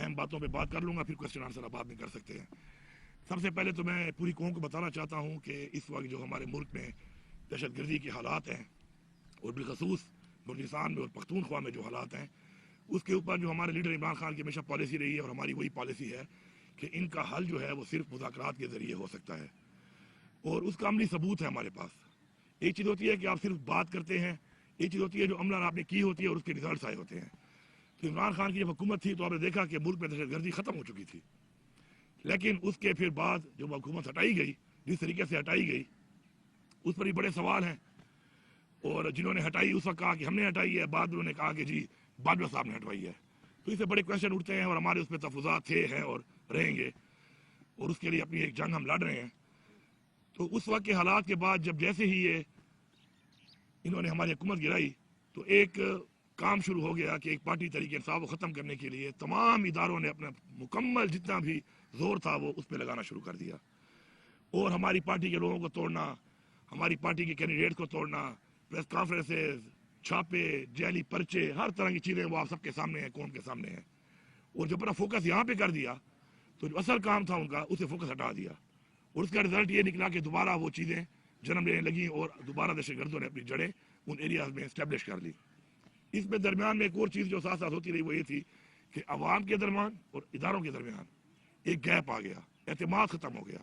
اہم باتوں پہ بات کر لوں گا, پھر کوشچن آنسر آپ بعد میں کر سکتے ہیں. سب سے پہلے تو میں پوری قوم کو بتانا چاہتا ہوں کہ اس وقت جو ہمارے ملک میں دہشت گردی کے حالات ہیں, اور بالخصوص بلوچستان میں اور پختونخوا میں جو حالات ہیں, اس کے اوپر جو ہمارے لیڈر عمران خان کی ہمیشہ پالیسی رہی ہے, اور ہماری وہی پالیسی ہے کہ ان کا حل جو ہے وہ صرف مذاکرات کے ذریعے ہو سکتا ہے, اور اس کا عملی ثبوت ہے ہمارے پاس. ایک چیز ہوتی ہے کہ آپ صرف بات کرتے ہیں, ایک چیز ہوتی ہے جو عملاً آپ نے کی ہوتی ہے اور اس کے ریزلٹس آئے ہوتے ہیں. تو عمران خان کی جب حکومت تھی تو آپ نے دیکھا کہ ملک میں دہشت گردی ختم ہو چکی تھی, لیکن اس کے پھر بعد جب حکومت ہٹائی گئی, جس طریقے سے ہٹائی گئی اس پر بھی بڑے سوال ہیں, اور جنہوں نے ہٹائی اس وقت کہا کہ ہم نے ہٹائی ہے, بعد انہوں نے کہا کہ جی باجوہ صاحب نے ہٹوائی ہے. تو اس سے بڑے کویشچن اٹھتے ہیں, اور ہمارے اس پہ تفوضات تھے, ہیں اور رہیں گے, اور اس کے لیے اپنی ایک جنگ ہم لڑ رہے ہیں. تو اس وقت کے حالات کے بعد جب جیسے ہی یہ انہوں نے ہماری حکومت گرائی, تو ایک کام شروع ہو گیا کہ ایک پارٹی تحریک انصاف کو ختم کرنے کے لیے تمام اداروں نے اپنا مکمل جتنا بھی زور تھا وہ اس پہ لگانا شروع کر دیا, اور ہماری پارٹی کے لوگوں کو توڑنا, ہماری پارٹی کے کینڈیڈیٹ کو توڑنا, پریس کانفرنسز, چھاپے, جعلی پرچے, ہر طرح کی چیزیں وہ آپ سب کے سامنے ہیں, قوم کے سامنے ہیں. اور جب اپنا فوکس یہاں پہ کر دیا تو جو اصل کام تھا ان کا اسے فوکس ہٹا دیا, اور اس کا رزلٹ یہ نکلا کہ دوبارہ وہ چیزیں جنم لینے لگیں, اور دوبارہ دہشت گردوں نے اپنی جڑیں ان ایریاز میں اسٹیبلش کر لی. اس میں درمیان میں ایک اور چیز جو ساتھ ساتھ ہوتی رہی وہ یہ تھی کہ عوام کے درمیان اور اداروں کے درمیان ایک گیپ آ گیا, اعتماد ختم ہو گیا,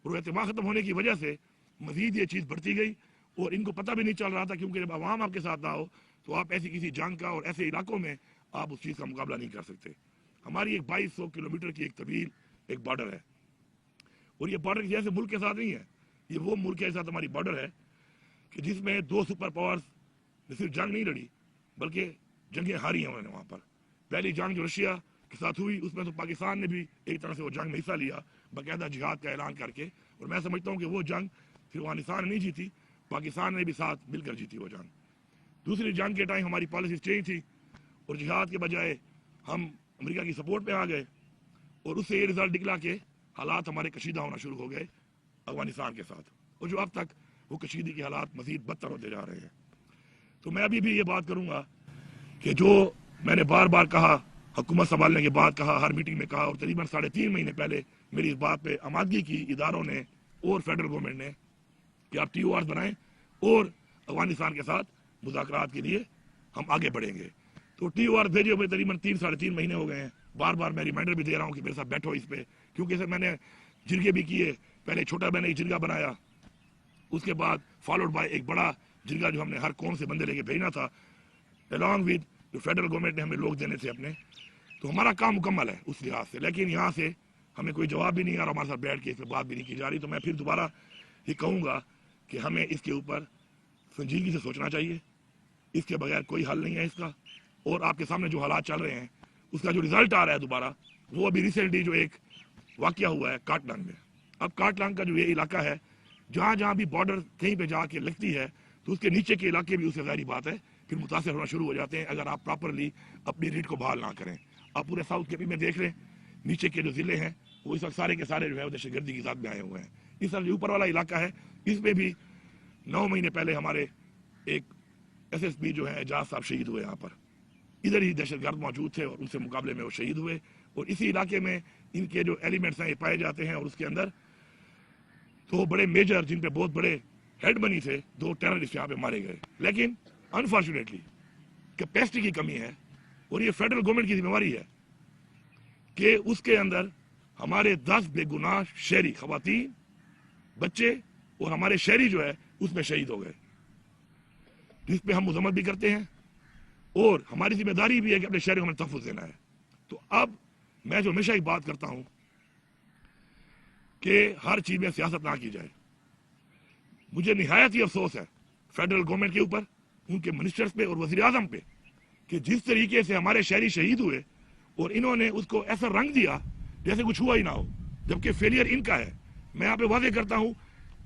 اور اعتماد ختم ہونے کی وجہ سے مزید یہ چیز بڑھتی گئی, اور ان کو پتہ بھی نہیں چل رہا تھا, کیونکہ جب عوام آپ کے ساتھ نہ ہو تو آپ ایسی کسی جنگ کا اور ایسے علاقوں میں آپ اس چیز کا مقابلہ نہیں کر سکتے. ہماری ایک 2200 کلومیٹر کی ایک طویل ایک بارڈر ہے, اور یہ بارڈر جیسے ملک کے ساتھ نہیں ہے, یہ وہ ملک کے ساتھ ہماری بارڈر ہے کہ جس میں 2 سپر پاورز نے صرف جنگ نہیں لڑی بلکہ جنگیں ہاری ہیں انہوں نے وہاں پر. پہلی جنگ جو رشیا کے ساتھ ہوئی اس میں تو پاکستان نے بھی ایک طرح سے وہ جنگ میں حصہ لیا باقاعدہ جہاد کا اعلان کر کے, اور میں سمجھتا ہوں کہ وہ جنگ پھر افغانستان نے نہیں جیتی, پاکستان نے بھی ساتھ مل کر جیتی وہ جنگ. دوسری جنگ کے ٹائم ہماری پالیسی چینج تھی, اور جہاد کے بجائے ہم امریکہ کی سپورٹ پہ آ گئے, اور اس سے یہ رزلٹ نکلا کہ حالات ہمارے کشیدہ ہونا شروع ہو گئے افغانستان کے ساتھ, اور جو اب تک وہ کشیدگی کے حالات مزید بدتر ہوتے جا رہے ہیں. تو میں ابھی بھی یہ بات کروں گا کہ جو میں نے بار بار کہا, حکومت سنبھالنے کے بعد کہا, ہر میٹنگ میں کہا, اور تقریباً 3.5 مہینے پہلے میری اس بات پہ آمادگی کی اداروں نے اور فیڈرل گورنمنٹ نے کہ آپ TORs بنائیں اور افغانستان کے ساتھ مذاکرات کے لیے ہم آگے بڑھیں گے. تو TOR بھیجے ہوئے تقریباً 3.5 مہینے ہو گئے ہیں. بار بار میں ریمائنڈر بھی دے رہا ہوں کہ میرے ساتھ بیٹھو اس پہ, کیونکہ اسے میں نے جرگے بھی کیے. پہلے چھوٹا میں نے ایک جرگہ بنایا, اس کے بعد فالوڈ بائی ایک بڑا جرگہ جو ہم نے ہر قوم سے بندے لے کے بھیجنا تھا, along with جو فیڈرل گورنمنٹ نے ہمیں لوگ دینے تھے اپنے. تو ہمارا کام مکمل ہے اس لحاظ سے, لیکن یہاں سے ہمیں کوئی جواب بھی نہیں آ رہا, ہمارے ساتھ بیٹھ کے اس پہ بات بھی نہیں کی جا رہی. تو میں پھر دوبارہ یہ کہوں گا کہ ہمیں اس کے اوپر سنجیدگی سے سوچنا چاہیے, اس کے بغیر کوئی حل نہیں ہے اس کا. اور آپ کے سامنے جو حالات چل رہے ہیں اس کا جو رزلٹ آ رہا ہے دوبارہ, وہ ابھی ریسنٹلی جو ایک واقعہ ہوا ہے کاٹلانگ میں. اب کاٹلانگ کا جو یہ علاقہ ہے, جہاں جہاں بھی بارڈر کہیں پہ جا کے لگتی ہے تو اس کے نیچے کے علاقے بھی اس سے ظاہری بات ہے پھر متاثر ہونا شروع ہو جاتے ہیں اگر آپ پراپرلی اپنی ریٹ کو بحال نہ کریں. آپ پورے ساؤتھ کے بھی میں دیکھ لیں, نیچے کے جو ضلع ہیں وہ اس وقت سارے کے سارے جو ہے دہشت گردی کی ذات میں آئے ہوئے ہیں. اس طرح جو اوپر والا علاقہ ہے اس میں بھی 9 مہینے پہلے ہمارے ایک SSP جو ہے اعجاز صاحب شہید ہوئے. یہاں پر ادھر ہی دہشت گرد موجود تھے اور ان سے مقابلے میں وہ شہید ہوئے, اور اسی علاقے میں ان کے جو ایلیمنٹس ہیں یہ پائے جاتے ہیں. اور اس کے اندر تو بڑے میجر جن پہ بہت بڑے ہیڈ بنی تھے 2 ٹیررسٹ یہاں پہ مارے گئے. لیکن انفارچونیٹلی کیپیسٹی کی کمی ہے, اور یہ فیڈرل گورنمنٹ کی ذمہ داری ہے کہ اس کے اندر ہمارے 10 بے گناہ شہری خواتین, بچے اور ہمارے شہری جو ہے اس میں شہید ہو گئے, جس پہ ہم مذمت بھی کرتے ہیں, اور ہماری ذمہ داری بھی ہے کہ اپنے شہریوں کو ہمیں تحفظ دینا ہے. تو اب میں جو ہمیشہ ایک بات کرتا ہوں کہ ہر چیز میں سیاست نہ کی جائے. مجھے نہایت ہی افسوس ہے فیڈرل گورنمنٹ کے اوپر, ان کے منسٹرز پہ اور وزیر اعظم پہ, کہ جس طریقے سے ہمارے شہری شہید ہوئے اور انہوں نے اس کو ایسا رنگ دیا جیسے کچھ ہوا ہی نہ ہو, جبکہ فیلئر ان کا ہے. میں یہاں پہ واضح کرتا ہوں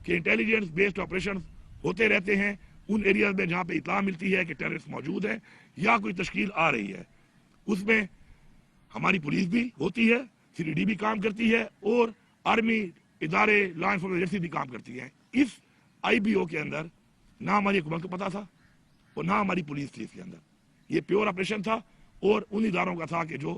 کہ انٹیلیجنس بیسڈ آپریشن ہوتے رہتے ہیں ان ایریاز میں جہاں پہ اطلاع ملتی ہے کہ ٹیررسٹ موجود ہیں یا کوئی تشکیل آ رہی ہے. اس میں ہماری پولیس بھی ہوتی ہے, CRD بھی کام کرتی ہے, اور آرمی ادارے لا انفورسمنٹ ایجنسی بھی کام کرتی ہیں. اس IBO کے اندر نہ ہماری حکومت کو پتا تھا اور نہ ہماری پولیس تھی اس کے اندر. یہ پیور آپریشن تھا اور ان اداروں کا تھا کہ جو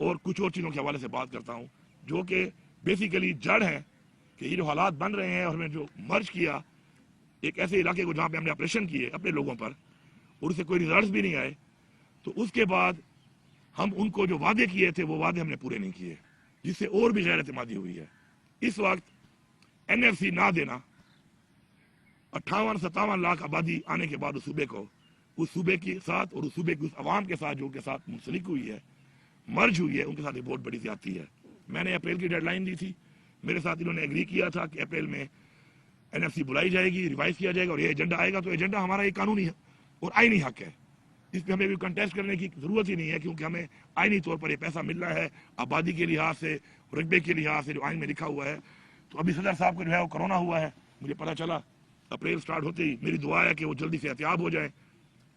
اور کچھ اور چیزوں کے حوالے سے بات کرتا ہوں جو کہ بیسیکلی جڑ ہیں کہ یہ جو حالات بن رہے ہیں اور ہمیں جو مرج کیا ایک ایسے علاقے کو جہاں پہ ہم نے آپریشن کیے اپنے لوگوں پر اور اسے کوئی ریزلٹس بھی نہیں آئے، تو اس کے بعد ہم ان کو جو وعدے کیے تھے وہ وعدے ہم نے پورے نہیں کیے، جس سے اور بھی غیر اعتمادی ہوئی ہے۔ اس وقت NFC نہ دینا، 58-57 لاکھ آبادی آنے کے بعد اس صوبے کو، اس صوبے کے ساتھ اور اس صوبے کی اس عوام کے ساتھ جو کے ساتھ منسلک ہوئی ہے، مرج ہوئی ہے، ان کے ساتھ ایک بہت بڑی زیادتی ہے۔ میں نے اپریل کی ڈیڈ لائن دی تھی، میرے ساتھ انہوں نے ایگری کیا تھا کہ اپریل میں NFC بلائی جائے گی، ریوائز کیا جائے گا اور یہ ایجنڈا آئے گا، تو ایجنڈا ہمارا ایک قانونی اور آئینی حق ہے، اس پہ ہمیں بھی کنٹیسٹ کرنے کی ضرورت ہی نہیں ہے، کیونکہ ہمیں آئینی طور پر یہ پیسہ مل رہا ہے آبادی کے لحاظ سے، رقبے کے لحاظ سے جو آئین میں لکھا ہوا ہے۔ تو ابھی صدر صاحب کو جو ہے وہ کرونا ہوا ہے، مجھے پتہ چلا اپریل سٹارٹ ہوتے ہی، میری دعا ہے کہ وہ جلدی سے احتیاط ہو جائیں،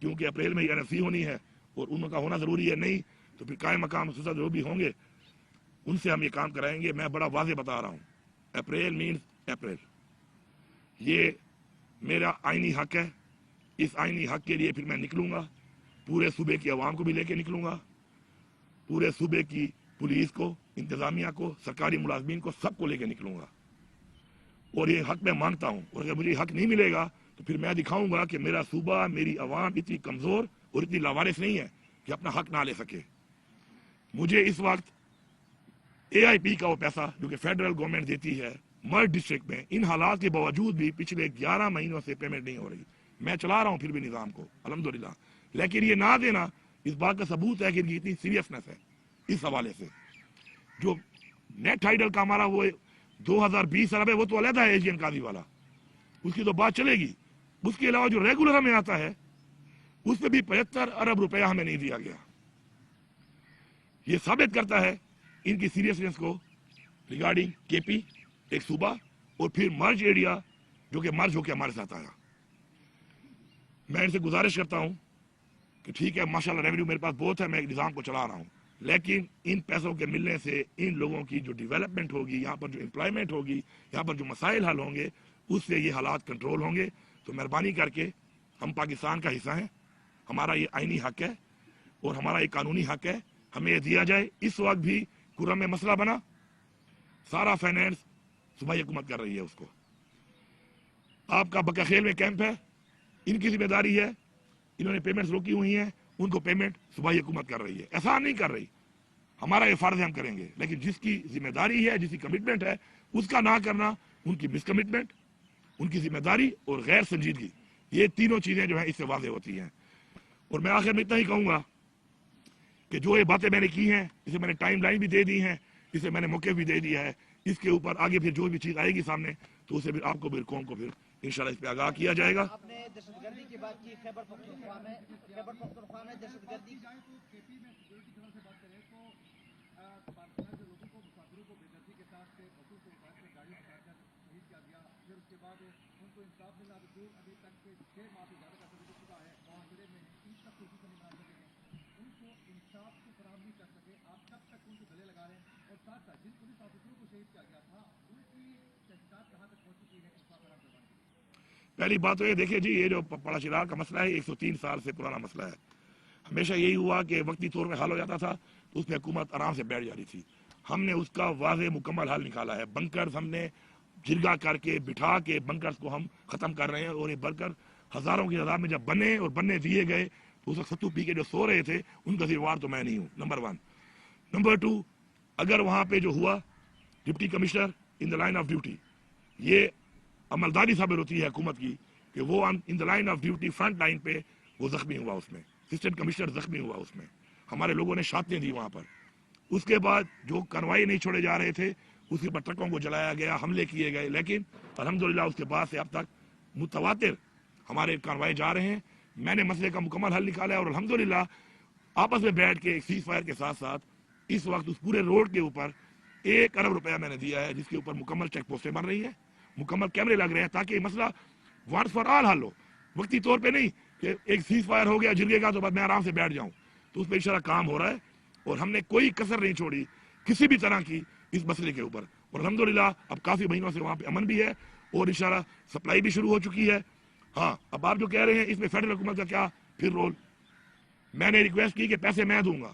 کیونکہ اپریل میں ہی NFC ہونی ہے اور ان کا ہونا ضروری ہے، نہیں تو پھر قائم مقام صدر جو بھی ہوں گے ان سے ہم یہ کام کرائیں گے۔ میں بڑا واضح بتا رہا ہوں، اپریل مینز اپریل، یہ میرا آئینی حق ہے، اس آئینی حق کے لیے پھر میں نکلوں گا، پورے صوبے کی عوام کو بھی لے کے نکلوں گا، پورے صوبے کی پولیس کو، انتظامیہ کو، سرکاری ملازمین کو، سب کو لے کے نکلوں گا، اور یہ حق میں مانگتا ہوں، اور اگر مجھے حق نہیں ملے گا تو پھر میں دکھاؤں گا کہ میرا صوبہ، میری عوام اتنی کمزور اور اتنی لاوارث نہیں ہے کہ اپنا حق نہ لے سکے۔ مجھے اس وقت AIP کا وہ پیسہ جو کہ فیڈرل گورنمنٹ دیتی ہے مرج ڈسٹرکٹ میں، ان حالات کے باوجود بھی پچھلے 11 مہینوں سے پیمنٹ نہیں ہو رہی، میں چلا رہا ہوں پھر بھی نظام کو الحمدللہ، لیکن یہ نہ دینا اس بات کا ثبوت ہے کہ ان کی اتنی سیریسنس ہے۔ اس حوالے سے جو نیٹ ٹائٹل کا ہمارا وہ 2020 ارب ہے، وہ تو علیحدہ ہے ایشین قاضی والا، اس کی تو بات چلے گی، اس کے علاوہ جو ریگولر ہمیں آتا ہے اس پہ بھی 75 ارب روپیہ ہمیں نہیں دیا گیا۔ یہ ثابت کرتا ہے ان کی سیریسنس کو ریگارڈنگ KP ایک صوبہ اور پھر مرج ایریا جو کہ مرج ہو کے ہمارے ساتھ آیا۔ میں ان سے گزارش کرتا ہوں کہ ٹھیک ہے ماشاءاللہ ریونیو میرے پاس بہت ہے، میں ایک نظام کو چلا رہا ہوں، لیکن ان پیسوں کے ملنے سے ان لوگوں کی جو ڈیولپمنٹ ہوگی، یہاں پر جو امپلائمنٹ ہوگی، یہاں پر جو مسائل حل ہوں گے، اس سے یہ حالات کنٹرول ہوں گے۔ تو مہربانی کر کے، ہم پاکستان کا حصہ ہیں، ہمارا یہ آئینی حق ہے اور ہمارا یہ قانونی حق ہے، ہمیں یہ دیا جائے۔ اس وقت بھی کرم میں مسئلہ بنا، سارا فائنینس صوبائی حکومت کر رہی ہے اس کو، آپ کا بکاخیل میں کیمپ ہے، ان کی ذمہ داری ہے، انہوں نے پیمنٹس روکی ہوئی ہیں، ان کو پیمنٹ صوبائی حکومت کر رہی ہے، احسان نہیں کر رہی، ہمارا یہ فرض ہے ہم کریں گے، لیکن جس کی ذمہ داری ہے، جس کی کمٹمنٹ ہے، اس کا نہ کرنا ان کی مس کمٹمنٹ، ان کی ذمہ داری اور غیر سنجیدگی، یہ تینوں چیزیں جو ہیں اس سے واضح ہوتی ہیں۔ اور میں آخر میں اتنا ہی کہوں گا کہ جو یہ باتیں میں نے کی ہیں، اسے میں نے ٹائم لائن بھی دے دی ہیں، اسے میں نے موقع بھی دے دیا ہے، اس کے اوپر آگے پھر جو بھی چیز آئے گی سامنے تو اسے پھر آپ کو پھر قوم کو پھر انشاءاللہ اس پہ آگاہ کیا جائے گا۔ آپ نے دہشت گردی کی بات کی، خیبر پختونخوا میں دہشت گردی پہلی بات تو یہ دیکھیں جی، یہ جو پڑا چراغ کا مسئلہ ہے 103 سال سے پرانا مسئلہ ہے، ہمیشہ یہی ہوا کہ وقتی طور پہ حل ہو جاتا تھا تو اس میں حکومت آرام سے بیٹھ جاتی تھی، ہم نے اس کا واضح مکمل حل نکالا ہے، بنکرز ہم نے جرگا کر کے بٹھا کے بنکرز کو ہم ختم کر رہے ہیں، اور یہ بنکر ہزاروں کی تعداد میں جب بنے اور بننے دیے گئے تو اس وقت ستو پی کے جو سو رہے تھے ان کا ذمہ وار تو میں نہیں ہوں، نمبر 1۔ نمبر 2، اگر وہاں پہ جو ہوا deputy commissioner in the line of duty, یہ عملداری ثابت ہوتی ہے حکومت کی کہ وہ in the line of duty front line پہ وہ زخمی ہوا، اس میں اسسٹنٹ کمشنر زخمی ہوا، اس میں ہمارے لوگوں نے شہادتیں دی وہاں پر۔ اس کے بعد جو کارروائی نہیں چھوڑے جا رہے تھے اس کے بعد ٹرکوں کو جلایا گیا، حملے کیے گئے، لیکن الحمدللہ اس کے بعد سے اب تک متواتر ہمارے کارروائی جا رہے ہیں، میں نے مسئلے کا مکمل حل نکالا ہے، اور الحمدللہ آپس میں بیٹھ کے ایک سیز فائر کے ساتھ ساتھ اس وقت اس پورے روڈ کے اوپر 1 ارب روپیہ میں نے دیا ہے، جس کے اوپر مکمل چیک پوسٹیں بن رہی ہیں، مکمل کیمرے لگ رہے ہیں، تاکہ یہ مسئلہ وانس فار آل حل ہو، وقتی طور پہ نہیں کہ ایک سیز فائر ہو گیا جرگے کا تو بعد میں آرام سے بیٹھ جاؤں، تو اس پہ انشاءاللہ کام ہو رہا ہے، اور ہم نے کوئی کسر نہیں چھوڑی کسی بھی طرح کی اس مسئلے کے اوپر، اور الحمدللہ اب کافی مہینوں سے وہاں پہ امن بھی ہے اور انشاءاللہ سپلائی بھی شروع ہو چکی ہے۔ ہاں، اب آپ جو کہہ رہے ہیں اس میں فیڈرل حکومت کا کیا پھر رول، میں نے ریکویسٹ کی کہ پیسے میں دوں گا،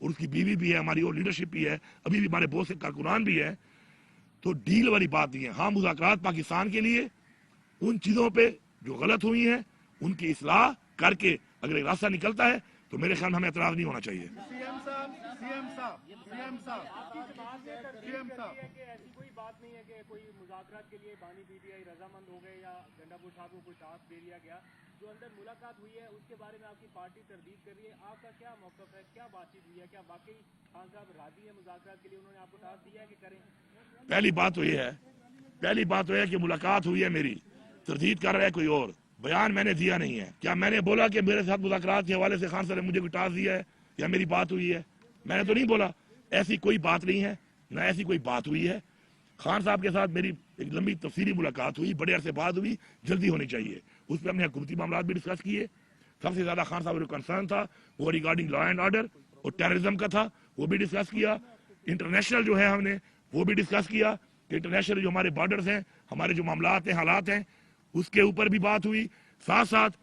اور اس کی بیوی بھی ہے, ہماری اور لیڈرشپ بھی ہے, ابھی بھی ہمارے بہت سے کارکنان بھی ہیں. تو ڈیل والی بات نہیں ہے. ہاں مذاکرات پاکستان کے لیے ان چیزوں پہ جو غلط ہوئی ہیں ان کی اصلاح کر کے اگر ایک راستہ نکلتا ہے تو میرے خیال میں ہمیں اعتراض نہیں ہونا چاہیے. ایسی کوئی بات نہیں ہے کہ کوئی مذاکرات کے لیے بانی بی بی آئی رضامند ہو گئے یا گنڈا پور صاحب کو کوئی ٹاسک دے دیا گیا. جو اندر ملاقات ہوئی ہے اس کے بارے میں آپ کی پارٹی تردید کر رہی ہے, آپ کا کیا موقف ہے, کیا بات چیت ہوئی ہے, کیا واقعی خان صاحب راضی ہے مذاکرات کے لیے, انہوں نے آپ کو ٹاسک دیا ہے کہ کریں؟ پہلی بات تو یہ ہے کہ ملاقات ہوئی ہے میری, تردید کر رہا ہے کوئی اور. بیان میں نے دیا نہیں ہے. کیا میں نے بولا کہ میرے ساتھ مذاکرات کے حوالے سے خان صاحب نے مجھے کوئی ٹاسک دیا ہے یا میری بات ہوئی ہے؟ میں نے تو نہیں بولا. ایسی کوئی بات نہیں ہے, نہ ایسی کوئی بات ہوئی ہے. خان صاحب کے ساتھ میری ایک لمبی تفصیلی ملاقات ہوئی, بڑے عرصے بعد ہوئی, جلدی ہونی چاہیے. اس پہ ہم نے حکومتی معاملات بھی ڈسکس کیے. سب سے زیادہ خان صاحب جو کنسرن تھا وہ ریگارڈنگ لا اینڈ آرڈر اور ٹیررزم کا تھا, وہ بھی ڈسکس کیا. انٹرنیشنل جو ہے ہم نے وہ بھی ڈسکس کیا کہ انٹرنیشنل جو ہمارے بارڈرز ہیں, ہمارے جو معاملات ہیں, حالات ہیں, اس کے اوپر بھی بات ہوئی. ساتھ ساتھ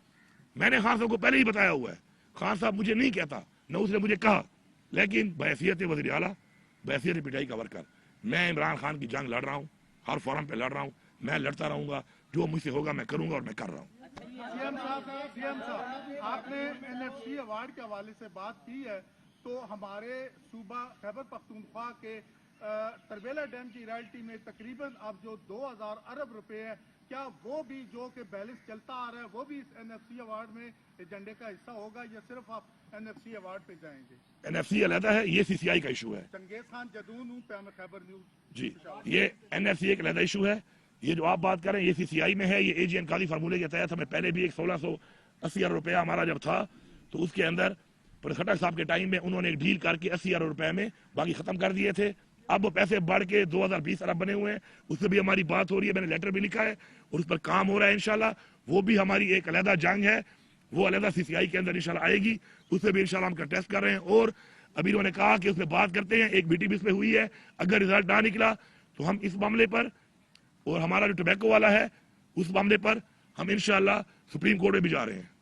میں نے خان صاحب کو پہلے ہی بتایا ہوا ہے, خان صاحب مجھے نہیں کہتا, نہ اس نے مجھے کہا, لیکن بحیثیت وزیر اعلیٰ, بحیثیت پٹائی کا ورکر, میں عمران خان کی جنگ لڑ رہا ہوں, ہر فورم پہ لڑ رہا ہوں, میں لڑتا رہوں گا, جو مجھ سے ہوگا میں کروں گا اور میں کر رہا ہوں. سی ایم صاحب آپ نے NFC ایوارڈ کے حوالے سے بات کی ہے, تو ہمارے صوبہ خیبر پختونخوا کے تربیلا ڈیم کی رائلٹی میں تقریباً اب جو 2000 ارب روپے ہے, کیا وہ بھی جو کہ بیلنس چلتا آ رہا ہے وہ بھی اس NFC ایوارڈ میں ایجنڈے کا حصہ ہوگا, یا صرف آپ NFC ایوارڈ پہ جائیں گے؟ NFC علیحدہ ہے, یہ CCI کا ایشو ہے. چنگیز خان جدون ہوں, پیام خیبر نیوز. جی, یہ NFC ایک علیحدہ ایشو ہے. یہ جو آپ بات کریں یہ CCI میں ہے. یہ AGN قاضی فارمولے کے تحت ہمیں پہلے بھی ایک 1680 ارب روپیہ ہمارا جب تھا تو اس کے اندر خٹک صاحب کے ٹائم میں انہوں نے ایک ڈیل کر کے 80 ارب روپے میں باقی ختم کر دیے تھے. اب وہ پیسے بڑھ کے 2020 ارب بنے ہوئے ہیں, اس سے بھی ہماری بات ہو رہی ہے, میں نے لیٹر بھی لکھا ہے اور اس پر کام ہو رہا ہے انشاءاللہ. وہ بھی ہماری ایک علیحدہ جنگ ہے, وہ علیحدہ CCI کے اندر انشاءاللہ آئے گی, اس سے بھی انشاءاللہ ہم کنٹیسٹ کر رہے ہیں. اور ابھی انہوں نے کہا کہ اس میں بات کرتے ہیں, ایک BT بھی اس میں ہوئی ہے, اگر رزلٹ نہ نکلا تو ہم اس معاملے پر اور ہمارا جو ٹوبیکو والا ہے اس معاملے پر ہم انشاءاللہ سپریم کورٹ میں بھی جا رہے ہیں.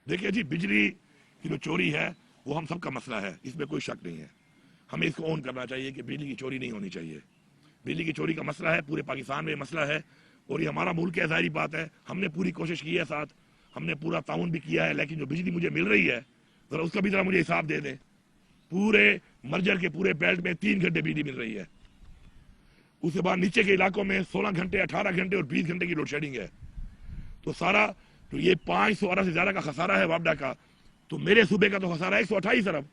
دیکھیے جی, بجلی کی جو چوری ہے وہ ہم سب کا مسئلہ ہے, اس میں کوئی شک نہیں ہے. ہمیں اس کو اون کرنا چاہیے کہ بجلی کی چوری نہیں ہونی چاہیے. بجلی کی چوری کا مسئلہ ہے, پورے پاکستان میں مسئلہ ہے, اور یہ ہمارا ملک ہے, ظاہری بات ہے. ہم نے پوری کوشش کی ہے, ساتھ ہم نے پورا تعاون بھی کیا ہے, لیکن جو بجلی مجھے مل رہی ہے ذرا اس کا بھی ذرا مجھے حساب دے دیں. پورے مرجر کے پورے بیلٹ میں 3 گھنٹے بجلی مل رہی ہے, اس کے بعد نیچے کے علاقوں میں 16 گھنٹے 18 گھنٹے اور 20 گھنٹے کی لوڈ شیڈنگ ہے. تو سارا تو یہ 500 ارب سے زیادہ کا خسارہ ہے وابڈا کا, تو میرے صوبے کا تو خسارہ ہے 128 ارب.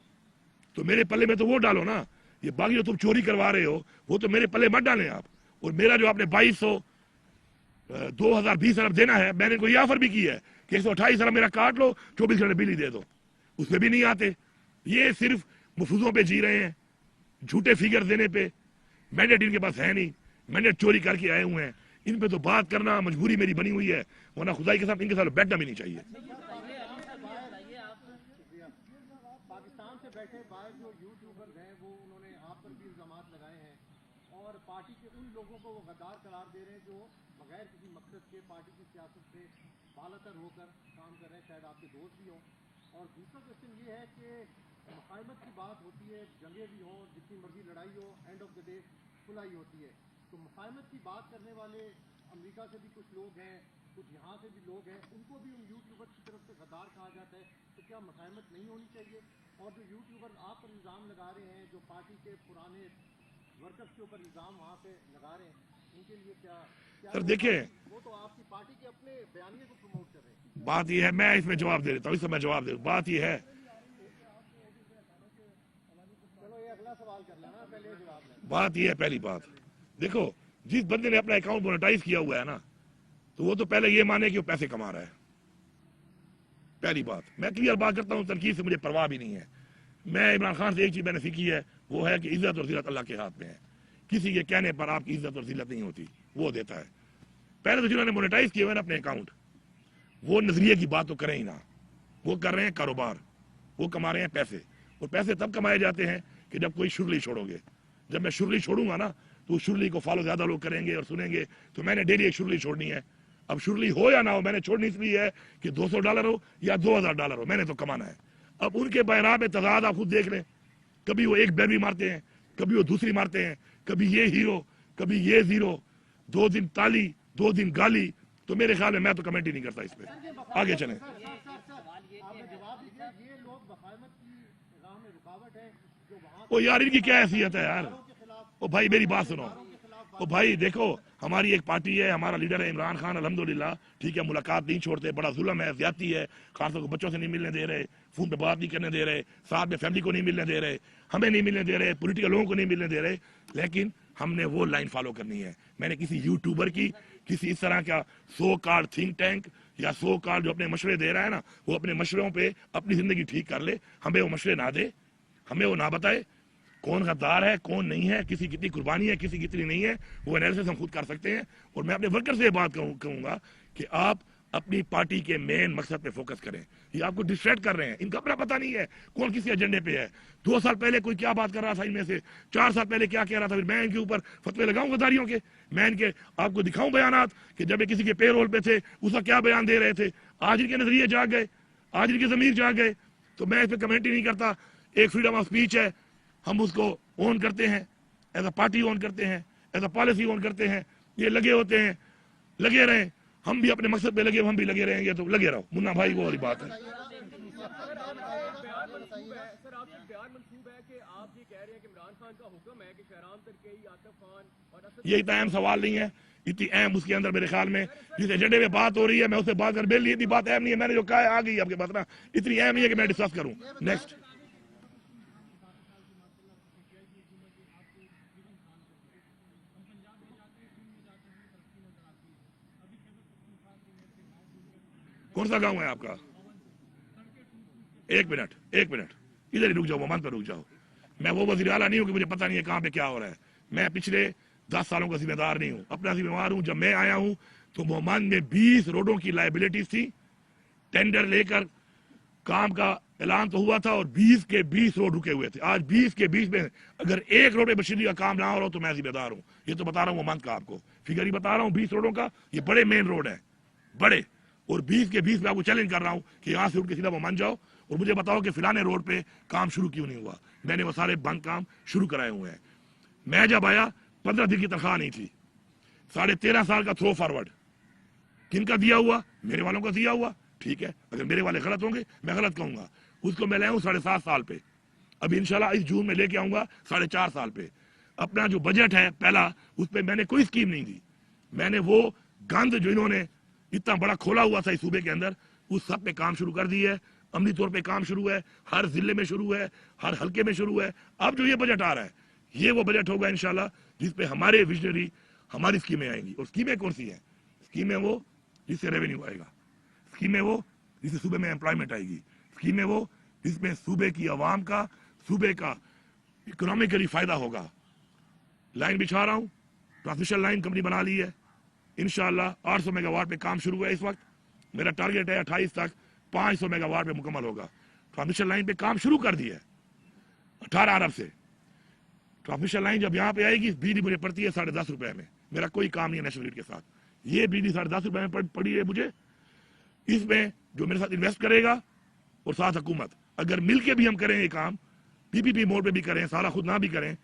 تو میرے پلے میں تو وہ ڈالو نا, یہ باقی جو تم چوری کروا رہے ہو وہ تو میرے پلے مت ڈالیں آپ. اور میرا جو آپ نے 2020 ارب دینا ہے, میں نے کوئی آفر بھی کی ہے کہ 128 ارب میرا کاٹ لو, 24 گھنٹے بجلی دے دو, اس میں بھی نہیں آتے. یہ صرف مفروضوں پہ جی رہے ہیں, جھوٹے فگر دینے پہ. مینڈیٹ ان کے پاس ہے نہیں, مینڈیٹ چوری کر کے آئے ہوئے ہیں. ان پہ تو بات کرنا مجبوری میری بنی ہوئی ہے, ورنہ خدائی کے ساتھ ان کے ساتھ بیٹھنا بھی نہیں چاہیے. پاکستان سے بیٹھے باہر جو یوٹیوبرز ہیں وہ انہوں نے آپ پر بھی الزامات لگائے ہیں, اور پارٹی کے ان لوگوں کو وہ غدار قرار دے رہے ہیں جو بغیر کسی مقصد کے پارٹی کی سیاست سے بالاتر ہو کر کام کر رہے ہیں. شاید آپ کے دوست بھی ہوں. اور دوسرا کوشچن یہ ہے کہ مفاہمت کی بات ہوتی ہے, جنگیں بھی ہوں, جتنی مرضی لڑائی ہو, اینڈ آف دا ڈے کھلائی ہوتی ہے. تو مفاہمت کی بات کرنے والے امریکہ سے بھی کچھ لوگ ہیں, کچھ یہاں سے بھی لوگ ہیں, ان کو بھی ان یوٹیوبر کی طرف سے غدار کہا جاتا ہے. تو کیا مفاہمت نہیں ہونی چاہیے؟ اور جو یوٹیوبر آپ پر الزام لگا رہے ہیں, جو پارٹی کے پرانے ورکرز کے اوپر الزام وہاں پہ لگا رہے ہیں, ان کے لیے کیا سر دیکھیں, وہ تو آپ کی پارٹی کے اپنے بیانیے کو پروموٹ کر رہے ہیں. بات یہ ہے, میں اس میں جواب دے دیتا ہوں, اس میں جواب دے. بات یہ ہے, چلو یہ اگلا سوال کر لینا, پہلے جواب لیں. بات یہ ہے, پہلی بات دیکھو, جس بندے نے اپنا اکاؤنٹ مونیٹائز کیا ہوا ہے نا, تو وہ تو پہلے یہ مانے کہ وہ پیسے کما رہا ہے. پہلی بات میں کلیئر بات کرتا ہوں, تنقید سے مجھے پرواہ بھی نہیں ہے. میں عمران خان سے ایک چیز میں نے سیکھی ہے, وہ ہے کہ عزت اور ذلت اللہ کے ہاتھ میں ہے. کسی کے کہنے پر آپ کی عزت اور ذلت نہیں ہوتی, وہ دیتا ہے. پہلے تو جنہوں نے مونیٹائز کیے ہوئے نا اپنے اکاؤنٹ, وہ نظریے کی بات تو کریں ہی نہ. وہ کر رہے ہیں کاروبار, وہ کما رہے ہیں پیسے, اور پیسے تب کمائے جاتے ہیں کہ جب کوئی شرلی چھوڑو گے. جب میں شرلی چھوڑوں گا نا تو شرلی کو فالو زیادہ لوگ کریں گے اور سنیں گے. تو میں نے ڈیلی ایک شرلی چھوڑنی ہے. اب شرلی ہو یا نہ ہو, میں نے چھوڑنی اس لیے ہے کہ $200 ہو یا $2000 ہو, میں نے تو کمانا ہے. اب ان کے بہرا میں تضاد آپ خود دیکھ لیں. کبھی وہ ایک بیبی مارتے ہیں, کبھی وہ دوسری مارتے ہیں, کبھی یہ ہیرو, کبھی یہ زیرو, 2 دن تالی 2 دن گالی. تو میرے خیال میں تو کمنٹ ہی نہیں کرتا اس پہ. آگے چلیں. وہ یار ان کی کیا حیثیت ہے یار. وہ بھائی میری بات سنو. وہ بھائی دیکھو, ہماری ایک پارٹی ہے, ہمارا لیڈر ہے عمران خان, الحمدللہ ٹھیک ہے, ملاقات نہیں چھوڑتے. بڑا ظلم ہے, زیادتی ہے, خاص طور پر بچوں سے نہیں ملنے دے رہے, فون پہ بات نہیں کرنے دے رہے, ساتھ میں فیملی کو نہیں ملنے دے رہے, ہمیں نہیں ملنے دے رہے, پولیٹیکل لوگوں کو نہیں ملنے دے رہے. لیکن ہم نے وہ لائن فالو کرنی ہے. میں نے کسی یوٹیوبر کی, کسی اس طرح کا سو کارڈ تھنک ٹینک یا سو کارڈ جو اپنے مشورے دے رہا ہے نا, وہ اپنے مشوروں پہ اپنی زندگی ٹھیک کر لے. ہمیں وہ مشورے نہ دے, ہمیں وہ نہ بتائے کون غدار ہے کون نہیں ہے, کسی کتنی قربانی ہے کسی کتنی نہیں ہے. وہ انالیسس ہم خود کر سکتے ہیں. اور میں اپنے ورکر سے یہ بات کہوں گا کہ آپ اپنی پارٹی کے مین مقصد پہ فوکس کریں. یہ آپ کو ڈسٹریکٹ کر رہے ہیں, ان کا اپنا پتہ نہیں ہے کون کسی ایجنڈے پہ ہے. 2 سال پہلے کوئی کیا بات کر رہا تھا ان میں سے, 4 سال پہلے کیا کہہ رہا تھا, پھر میں ان کے اوپر فتوے لگاؤں غداریوں کے. میں ان کے آپ کو دکھاؤں بیانات کہ جب یہ کسی کے پے رول پہ تھے اس کا کیا بیان دے رہے تھے. آج ان کے نظریے جاگ گئے, آج ان کی ضمیر جاگ گئے. تو میں اس پہ کمنٹ ہی نہیں کرتا. ایک فریڈم آف اسپیچ ہے, ہم اس کو اون کرتے ہیں, ایز اے پارٹی اون کرتے ہیں, ایز اے پالیسی اون کرتے ہیں. یہ لگے ہوتے ہیں, لگے رہیں. ہم بھی اپنے مقصد پہ لگے, ہم بھی لگے رہیں گے. تو لگے رہو منا بھائی, وہ والی بات ہے. سر آپ سے بیان منسوب ہے کہ آپ یہ کہہ رہے ہیں کہ عمران خان کا حکم ہے کہ شہرام ترکی, آصف خان اور یہ اتنا اہم سوال نہیں ہے, اتنی اہم اس کے اندر میرے خیال میں جس ایجنڈے میں بات ہو رہی ہے میں اس سے بات کر. میرے لیے اتنی بات اہم نہیں ہے, میں نے جو کہا ہے آ گئی آپ کے پاس نا, اتنی اہم نہیں ہے کہ میں ڈسکس کروں. نیکسٹ. کون سا گاؤں ہے آپ کا؟ ایک منٹ ادھر ہی رک جاؤ, ومان پہ رک جاؤ. میں وہ وزیر اعلیٰ نہیں ہوں کہ مجھے پتہ نہیں ہے کہاں پہ کیا ہو رہا ہے. میں پچھلے 10 سالوں کا ذمہ دار نہیں ہوں, اپنا ذمہ دار ہوں. جب میں آیا ہوں تو مومن میں 20 روڈوں کی لائبلٹیز تھی. ٹینڈر لے کر کام کا اعلان تو ہوا تھا اور 20 کے 20 روڈ رکے ہوئے تھے. آج 20 کے 20 میں اگر ایک روڈ پہ بشیری کا کام نہ ہو رہا ہو تو میں ذمہ دار ہوں. یہ تو بتا رہا ہوں مومن کا, آپ کو فگر ہی بتا رہا ہوں. 20 روڈوں کا, یہ بڑے مین روڈ ہیں, بڑے. اور 20 کے 20 میں آپ کو چیلنج کر رہا ہوں کہ یہاں سے اٹھ کے سیدھا مومن جاؤ اور مجھے بتاؤ کہ فلانے روڈ پہ کام شروع کیوں نہیں ہوا. میں نے وہ سارے بند کام شروع کرائے ہوئے ہیں. میں جب آیا 15 دن کی تنخواہ نہیں تھی. 13.5 سال کا تھرو فارورڈ کن کا دیا ہوا؟ میرے والوں کا دیا ہوا. ٹھیک ہے, اگر میرے والے غلط ہوں گے میں غلط کہوں گا. اس کو میں لے آؤں 7.5 سال پہ. اب انشاءاللہ اس جون میں لے کے آؤں گا 4.5 سال پہ. اپنا جو بجٹ ہے پہلا, اس پہ میں نے کوئی اسکیم نہیں دی. میں نے وہ گند جو انہوں نے اتنا بڑا کھولا ہوا تھا اس صوبے کے اندر, اس سب پہ کام شروع کر دی ہے. عملی طور پہ کام شروع ہے, ہر ضلع میں شروع ہے, ہر حلقے میں شروع ہے. اب جو یہ بجٹ آ رہا ہے یہ وہ بجٹ ہوگا انشاءاللہ جس پہ ہمارے ویژنری ہماری اسکیمیں آئیں گی. اور اسکیمیں کون سی ہیں؟ اسکیمیں وہ جس سے ریونیو آئے گا, اسکیمیں وہ جس سے صوبے میں امپلائمنٹ آئے گی, اسکیمیں وہ جس میں صوبے کی عوام کا, صوبے کا اکنامیکلی فائدہ ہوگا. لائن بچھا رہا ہوں, ٹرانسمیشن لائن کمپنی بنا لی ہے انشاءاللہ. 800 میگا واٹ پہ کام شروع ہے اس وقت. میرا ٹارگیٹ ہے 28 تک 500 میگا واٹ پہ مکمل ہوگا. ٹرانسمیشن لائن پہ کام شروع کر دیا ہے 18 ارب سے. ٹرانسمیشن لائن جب یہاں پہ آئے گی, بجلی مجھے پڑتی ہے 10.5 روپے میں. میرا کوئی کام نہیں ہے نیشنل گریڈ کے ساتھ. یہ بجلی 10.5 روپے میں پڑی ہے مجھے. اس میں جو میرے ساتھ انویسٹ کرے گا اور ساتھ حکومت, اگر مل کے بھی ہم کریں یہ کام, PPP موڈ پہ بھی کریں, سارا خود نہ بھی کریں,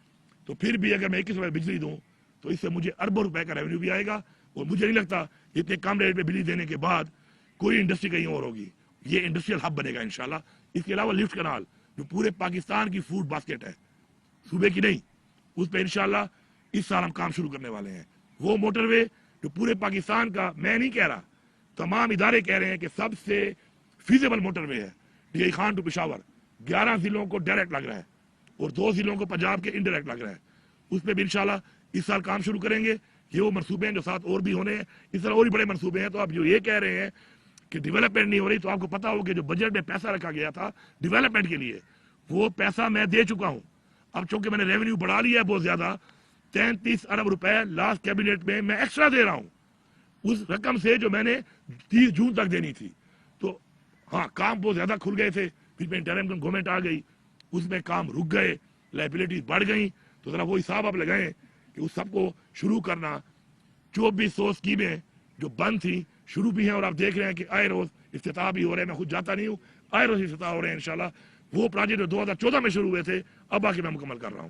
تو پھر بھی اگر میں 21 روپے بجلی دوں تو اس سے مجھے اربوں روپے کا ریونیو بھی آئے گا. اور مجھے نہیں لگتا اتنے کم ریٹ پہ بجلی دینے کے بعد کوئی انڈسٹری کہیں اور ہوگی. یہ انڈسٹریل ہب بنے گا انشاءاللہ. اس کے علاوہ لفٹ کنال جو پورے پاکستان کی فوڈ باسکٹ ہے, صوبے کی نہیں, اس پہ انشاءاللہ اس سال ہم کام شروع کرنے والے ہیں. وہ موٹر وے جو پورے پاکستان کا, میں نہیں کہہ رہا, تمام ادارے کہہ رہے ہیں کہ سب سے فیزیبل موٹر وے ہے. ڈی خان ٹو پشاور 11 ضلعوں کو ڈائریکٹ لگ رہا ہے اور 2 ضلعوں کو پنجاب کے انڈائریکٹ لگ رہا ہے. اس پہ بھی انشاءاللہ اس سال کام شروع کریں گے. یہ وہ منصوبے ہیں جو ساتھ اور بھی ہونے ہیں. اس طرح اور بھی بڑے منصوبے ہیں. تو آپ جو یہ کہہ رہے ہیں کہ ڈیولپمنٹ نہیں ہو رہی, تو آپ کو پتا ہو کہ جو بجٹ میں پیسہ رکھا گیا تھا ڈیولپمنٹ کے لیے, وہ پیسہ میں دے چکا ہوں. اب چونکہ میں نے ریونیو بڑھا لیا ہے بہت زیادہ, 33 ارب روپے لاسٹ کیبنٹ میں میں ایکسٹرا دے رہا ہوں اس رقم سے جو میں نے 30 جون تک دینی تھی. تو ہاں, کام بہت زیادہ کھل گئے تھے. پھر میں انٹرم گورنمنٹ آ گئی, اس میں کام رک گئے, لائبلٹیز بڑھ گئیں, تو ذرا وہ حساب آپ لگائیں کہ اس سب کو شروع کرنا. 2400 اسکیمیں جو بند تھیں شروع بھی ہیں, اور آپ دیکھ رہے ہیں کہ آئے روز افتتاح بھی ہو رہے ہیں. میں خود جاتا نہیں ہوں, آئے روز افتتاح ہو رہے ہیں انشاءاللہ. وہ پروجیکٹ جو 2014 میں شروع ہوئے تھے اب آ کے میں مکمل کر رہا ہوں.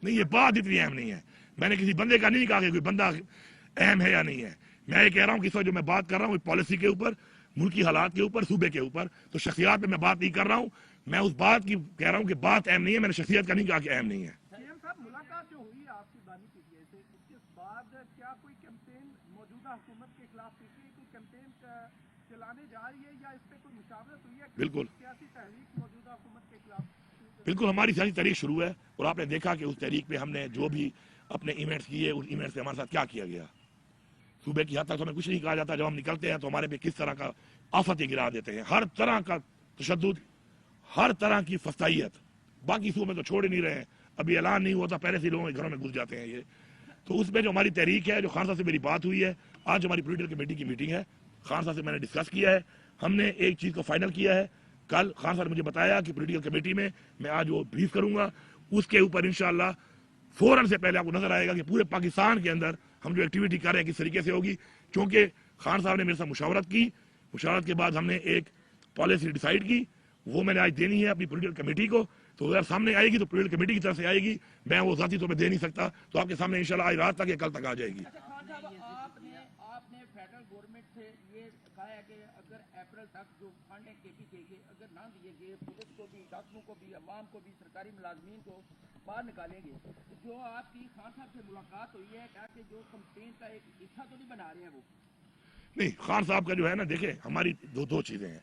نہیں, یہ بات اتنی اہم نہیں ہے. میں نے کسی بندے کا نہیں کہا کہ کوئی بندہ اہم ہے یا نہیں ہے. میں یہ کہہ رہا ہوں کہ اس وقت جو میں بات کر رہا ہوں پالیسی کے اوپر, ملکی حالات کے اوپر, صوبے کے اوپر, تو شخصیات پہ میں بات نہیں کر رہا ہوں. میں اس بات کی کہہ رہا ہوں کہ بات اہم نہیں ہے. میں نے شخصیت کا نہیں کہا کہ اہم نہیں ہے. ملاقات جو ہوئی آپ کی بانی پی ٹی آئی سے, اس کے بعد کیا کوئی کیمپین موجودہ حکومت کے خلاف کوئی کیمپین چلانے جا رہی ہے, یا اس پہ کوئی مشاورت ہوئی ہے؟ بالکل سیاسی تحریک موجودہ حکومت کے خلاف. بالکل ہماری سیاسی تحریک شروع ہے, اور آپ نے دیکھا کہ اس تحریک پہ ہم نے جو بھی اپنے ایونٹس کیے, اس ایونٹ سے ہمارے ساتھ کیا کیا گیا. صوبے کی حد تک تو ہمیں کچھ نہیں کہا جاتا. جب ہم نکلتے ہیں تو ہمارے پہ کس طرح کا آفت گرا دیتے ہیں, ہر طرح کا تشدد, ہر طرح کی فسطائیت. باقی صوبے تو چھوڑ ہی نہیں رہے ہیں. ابھی اعلان نہیں ہوتا پہلے سے لوگوں کے گھروں میں گھس جاتے ہیں یہ. تو اس میں جو ہماری تحریک ہے, جو خان صاحب سے میری بات ہوئی ہے, آج ہماری پولیٹیکل کمیٹی کی میٹنگ ہے, خان صاحب سے میں نے ڈسکس کیا ہے. ہم نے ایک چیز کو فائنل کیا ہے. کل خان صاحب نے مجھے بتایا کہ پولیٹیکل کمیٹی میں آج وہ بریف کروں گا. اس کے اوپر انشاءاللہ فوراً سے پہلے آپ کو نظر آئے گا کہ پورے پاکستان کے اندر ہم جو ایکٹیویٹی کر رہے ہیں کس طریقے سے ہوگی. چونکہ خان صاحب نے میرے ساتھ مشاورت کی, مشاورت کے بعد ہم نے ایک پالیسی ڈیسائیڈ کی, وہ میں نے آج دینی ہے اپنی پولیٹیکل کمیٹی کو. تو اگر سامنے آئے گی تو پولیٹیکل کمیٹی کی طرف سے آئے گی, میں وہ ذاتی طور پہ دے نہیں سکتا. تو آپ کے سامنے انشاءاللہ آج رات تک یا کل تک آ جائے گی. آپ نے فیڈرل گورنمنٹ سے یہ کہا ہے کہ اگر اپریل تک جو فنڈ ہے کے پی کے اگر نہ دیے گئے, پولیس کو بھی, ڈاکٹروں کو بھی, عوام کو بھی, سرکاری ملازمین کو باہر نکالیں گے. جو آپ کی خان صاحب سے ملاقات ہوئی ہے, کہ جو کمپین کا ایک حصہ تو نہیں بنا رہے ہیں وہ؟ نہیں, خان صاحب کا جو ہے نا, دیکھیں ہماری دو چیزیں ہیں.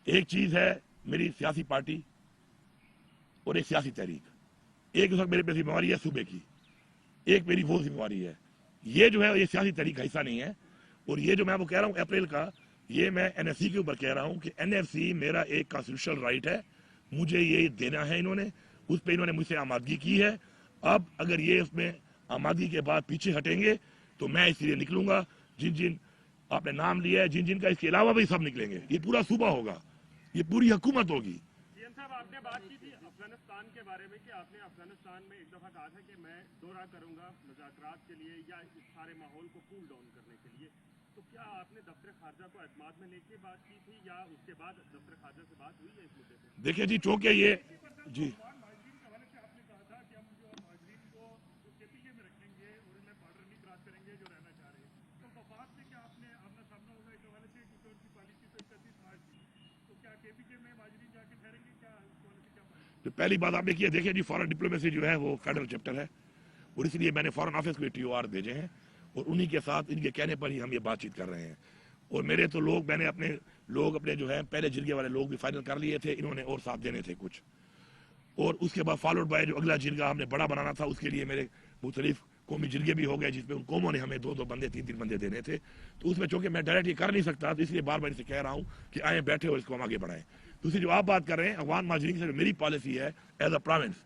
ایک چیز ہے میری سیاسی پارٹی اور ایک سیاسی تحریک. ایک اس وقت میرے پہ ذمہ داری ہے صوبے کی, ایک میری وہ ذمہ داری ہے. یہ جو ہے یہ سیاسی تحریک کا حصہ نہیں ہے. اور یہ جو میں وہ کہہ رہا ہوں اپریل کا, یہ میں این ایف سی کے اوپر کہہ رہا ہوں کہ این ایف سی میرا ایک کانسٹیٹیوشنل رائٹ ہے, مجھے یہ دینا ہے. انہوں نے اس پہ انہوں نے مجھ سے آمادگی کی ہے. اب اگر یہ اس میں آمادگی کے بعد پیچھے ہٹیں گے تو میں اس لیے نکلوں گا. جن آپ نے نام لیا ہے, جن کا اس کے علاوہ بھی سب نکلیں گے. یہ پورا صوبہ ہوگا, یہ پوری حکومت ہوگی. صاحب آپ نے بات کی تھی افغانستان کے بارے میں کہ آپ نے افغانستان میں ایک دفعہ کہا تھا کہ میں دورہ کروں گا مذاکرات کے لیے یا اس سارے ماحول کو کول ڈاؤن کرنے کے لیے. تو کیا آپ نے دفتر خارجہ کو اعتماد میں لے کے بات کی تھی, یا اس کے بعد دفتر خارجہ سے بات ہوئی ہے اس مدعے پہ؟ دیکھیں جی, چونکہ یہ جی تو پہلی بات آپ نے کی ہے, دیکھیں جی فارن ڈپلومیسی جو ہے وہ فیڈرل چیپٹر ہے, اور اس لیے میں نے فارن آفس کو ٹی او آر بھیجے ہیں, اور انہی کے ساتھ ان کے کہنے پر ہی ہم یہ بات چیت کر رہے ہیں. اور میرے تو لوگ, میں نے اپنے جو ہے پہلے جرگے والے لوگ بھی فائنل کر لیے تھے, انہوں نے اور ساتھ دینے تھے کچھ. اور اس کے بعد فالوڈ بائی جو اگلا جرگہ ہم نے بڑا بنانا تھا, اس کے لیے میرے مختلف قومی جرگے بھی ہو گئے, جس میں ان قوموں نے ہمیں 2 بندے 3 بندے دینے تھے. تو اس میں چونکہ میں ڈائریکٹ یہ کر نہیں سکتا, تو اس لیے بار بار سے کہہ رہا ہوں کہ آئیں بیٹھے اور اس کو ہم آگے بڑھائیں. دوسری جو آپ بات کر رہے ہیں افغان مہاجرین سے, جو میری پالیسی ہے ایز اے پروونس,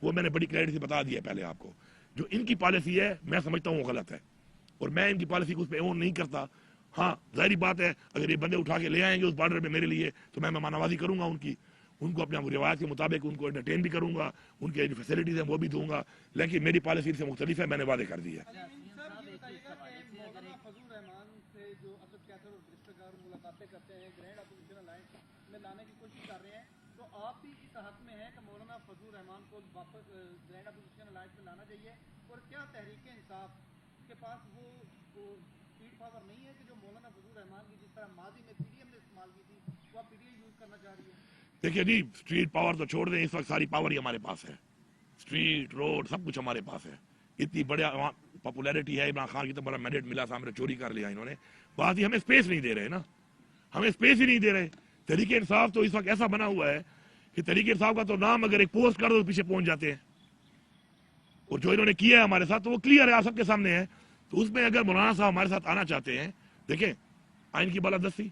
وہ میں نے بڑی کلیئرٹی سے بتا دیا ہے پہلے آپ کو. جو ان کی پالیسی ہے میں سمجھتا ہوں وہ غلط ہے, اور میں ان کی پالیسی کو اس پہ اون نہیں کرتا. ہاں ظاہری بات ہے, اگر یہ بندے اٹھا کے لے آئیں گے اس بارڈر پہ میرے لیے, تو میں مہمان نوازی کروں گا ان کو اپنے روایت کے مطابق ان کو انٹرٹین بھی کروں گا, ان کے جو فیسلٹیز ہیں وہ بھی دوں گا. لیکن میری پالیسی سے مختلف ہے, میں نے وعدے کر دی ہے. جو اسد کیسر اور برسٹر ملاقاتیں کرتے ہیں, گرینڈ اپوزیشن الائنس میں لانے کی کوشش کر رہے ہیں, تو آپ بھی اس حق میں ہیں کہ مولانا فضل الرحمان کو واپس گرینڈ اپوزیشن الائنس میں لانا چاہیے؟ اور کیا تحریک انصاف کے پاس وہ اسپیڈ پاور نہیں ہے کہ جو مولانا فضل الرحمان کی جس طرح ماضی میں پی ڈی ایم نے استعمال کی تھی, وہ آپ پی ڈی ایم یوز کرنا چاہ رہی ہے؟ دیکھیے جی, اسٹریٹ پاور تو چھوڑ دیں, اس وقت ساری پاور ہی ہمارے پاس ہے. اسٹریٹ روڈ سب کچھ ہمارے پاس ہے. اتنی بڑی پاپولیرٹی ہے, عمران خان کی تو بڑا مینڈیٹ ملا تھا, ہم نے چوری کر لیا انہوں نے. بات ہی ہمیں اسپیس نہیں دے رہے نا, ہمیں اسپیس ہی نہیں دے رہے. تحریک انصاف تو اس وقت ایسا بنا ہوا ہے کہ تحریک انصاف کا تو نام اگر ایک پوسٹ کر دو تو پیچھے پہنچ جاتے ہیں. اور جو انہوں نے کیا ہے ہمارے ساتھ تو وہ کلیئر ہے, آپ سب کے سامنے ہے. تو اس میں اگر مولانا صاحب ہمارے ساتھ آنا چاہتے ہیں, دیکھیں آئین کی بالادستی,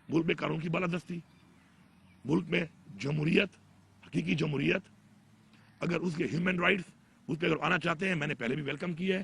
ملک میں قانون کی بالادستی, ملک میں جمہوریت, حقیقی جمہوریت, اگر اس کے ہیومن رائٹس اس پہ اگر آنا چاہتے ہیں, میں نے پہلے بھی ویلکم کیا ہے.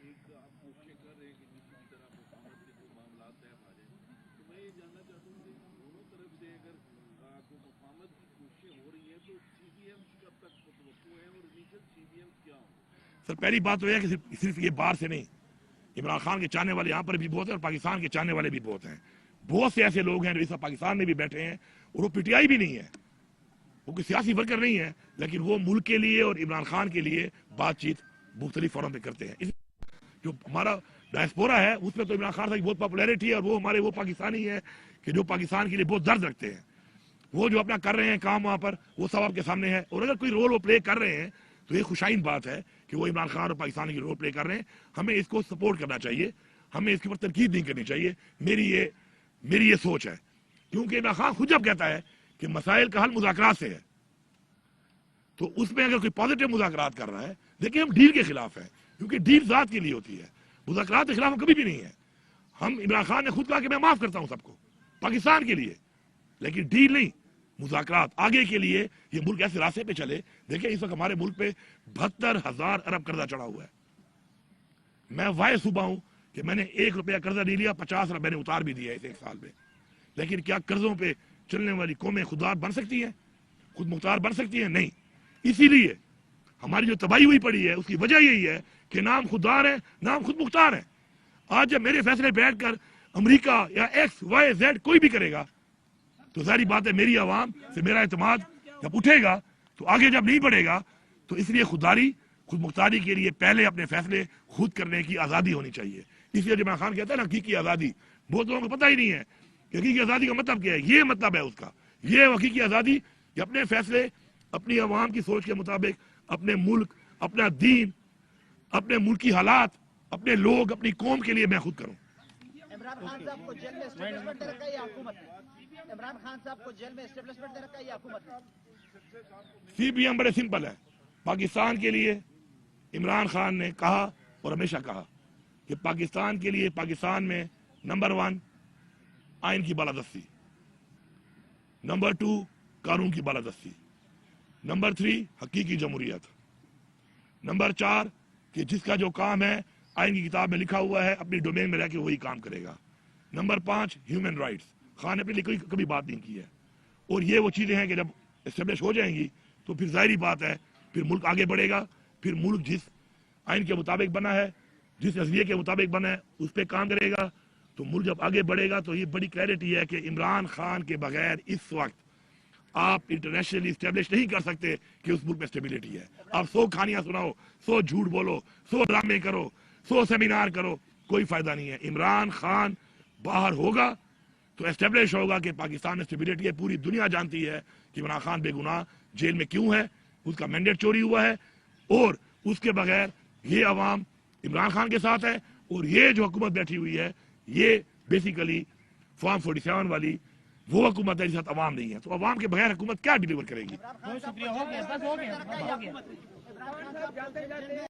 ایک آپ کوششیں کر رہے ہیں کہ جس طرح حکومت کے جو معاملات طے پا جائیں، تو میں یہ جاننا چاہتا ہوں کہ دونوں طرف سے اگر کوئی مفاہمت کی کوششیں ہو رہی ہیں تو سی بی ایم کب تک متوقع ہیں اور انیشل سی بی ایم کیا ہوں؟ سر پہلی بات تو یہ ہے کہ صرف یہ باہر سے نہیں، عمران خان کے چاہنے والے یہاں پر بھی بہت ہیں اور پاکستان کے چاہنے والے بھی بہت ہیں. بہت سے ایسے لوگ ہیں جو اس وقت پاکستان میں بھی بیٹھے ہیں اور وہ پی ٹی آئی بھی نہیں ہے، وہ کوئی سیاسی ورکر نہیں ہے، لیکن وہ ملک کے لیے اور عمران خان کے لیے بات چیت مختلف فورم پہ کرتے ہیں. جو ہمارا ڈائسپورا ہے اس پہ تو عمران خان کی بہت پاپولیرٹی ہے اور وہ ہمارے وہ پاکستانی ہیں کہ جو پاکستان کے لیے بہت درد رکھتے ہیں. وہ جو اپنا کر رہے ہیں کام وہاں پر وہ سب آپ کے سامنے ہے، اور اگر کوئی رول وہ پلے کر رہے ہیں تو یہ خوشائن بات ہے کہ وہ عمران خان اور پاکستان کی رول پلے کر رہے ہیں. ہمیں اس کو سپورٹ کرنا چاہیے، ہمیں اس کے اوپر تنقید نہیں کرنی چاہیے. میری یہ سوچ ہے، کیونکہ عمران خان خود جب کہتا ہے کہ مسائل کا حل مذاکرات سے ہے، تو اس میں اگر کوئی پازیٹیو مذاکرات کر رہا ہے، دیکھیں ہم ڈیل کے خلاف ہیں، کیونکہ ڈیل ذات کے لیے ہوتی ہے، مذاکرات کے خلاف ہم کبھی بھی نہیں ہے. ہم عمران خان نے خود کہا کہ میں معاف کرتا ہوں سب کو پاکستان کے لیے، لیکن ڈیل نہیں، مذاکرات آگے کے لیے. یہ ملک ایسے راستے پہ چلے. دیکھیں اس وقت ہمارے ملک پہ 72,000 ارب قرضہ چڑھا ہوا ہے. میں واحد صوبہ ہوں کہ میں نے 1 روپیہ قرضہ نہیں لیا، 50 میں نے اتار بھی دیا ہے اس 1 سال میں. لیکن کیا قرضوں پہ چلنے والی قومیں خوددار بن سکتی ہیں، خود مختار بن سکتی ہیں؟ نہیں. اسی لیے ہماری جو تباہی ہوئی پڑی ہے اس کی وجہ یہی ہے کہ نام خوددار ہے، نام خود مختار ہے. آج جب میرے فیصلے بیٹھ کر امریکہ یا ایکس وائی زیڈ کوئی بھی کرے گا تو ظاہری بات ہے میری عوام سے میرا اعتماد جب اٹھے گا تو آگے جب نہیں بڑھے گا. تو اس لیے خودداری خود مختاری کے لیے پہلے اپنے فیصلے خود کرنے کی آزادی ہونی چاہیے. اس لیے عمران خان کہتا ہے نا حقیقی آزادی، بہت لوگوں کو پتہ ہی نہیں ہے کہ حقیقی آزادی کا مطلب کیا ہے. یہ مطلب ہے اس کا، یہ حقیقی آزادی کہ اپنے فیصلے اپنی عوام کی سوچ کے مطابق، اپنے ملک، اپنا دین، اپنے ملک کی حالات، اپنے لوگ، اپنی قوم کے لیے میں خود کروں. عمران خان صاحب کو جیل میں اسٹیبلشمنٹ دے رکھا ہے یا حکومت نے؟ عمران خان صاحب کو جیل میں اسٹیبلشمنٹ دے رکھا ہے یا حکومت نے؟ سی بی ایم بڑے سمپل ہے. پاکستان کے لیے عمران خان نے کہا اور ہمیشہ کہا کہ پاکستان کے لیے پاکستان میں نمبر 1 آئین کی بالادستی، نمبر 2 قانون کی بالادستی، نمبر 3 حقیقی جمہوریت، نمبر 4 کہ جس کا جو کام ہے آئین کی کتاب میں لکھا ہوا ہے اپنی ڈومین میں رہ کے وہی کام کرے گا، نمبر 5 ہیومن رائٹس. خان نے اپنے لیے کبھی بات نہیں کی ہے. اور یہ وہ چیزیں ہیں کہ جب اسٹیبلش ہو جائیں گی تو پھر ظاہری بات ہے پھر ملک آگے بڑھے گا. پھر ملک جس آئین کے مطابق بنا ہے، جس نظریے کے مطابق بنا ہے اس پہ کام کرے گا. تو ملک جب آگے بڑھے گا تو یہ بڑی کلیئرٹی ہے کہ عمران خان کے بغیر اس وقت آپ انٹرنیشنلی اسٹیبلش نہیں کر سکتے کہ اس ملک میں اسٹیبلٹی ہے. آپ 100 کہانیاں سناؤ، 100 جھوٹ بولو، 100 ڈرامے کرو، 100 سیمینار کرو، کوئی فائدہ نہیں ہے. عمران خان باہر ہوگا تو اسٹیبلش ہوگا کہ پاکستان میں اسٹیبلٹی ہے. پوری دنیا جانتی ہے کہ عمران خان بے گناہ جیل میں کیوں ہے، اس کا مینڈیٹ چوری ہوا ہے، اور اس کے بغیر یہ عوام عمران خان کے ساتھ ہے. اور یہ جو حکومت بیٹھی ہوئی ہے یہ بیسیکلی فارم 47 والی وہ حکومت ہے جس ساتھ عوام نہیں ہے. تو عوام کے بغیر حکومت کیا ڈیلیور کرے گی؟ عمران خان صاحب کو جیل میں اسٹیبلشمنٹ دے رکھا ہے یا حکومت نے؟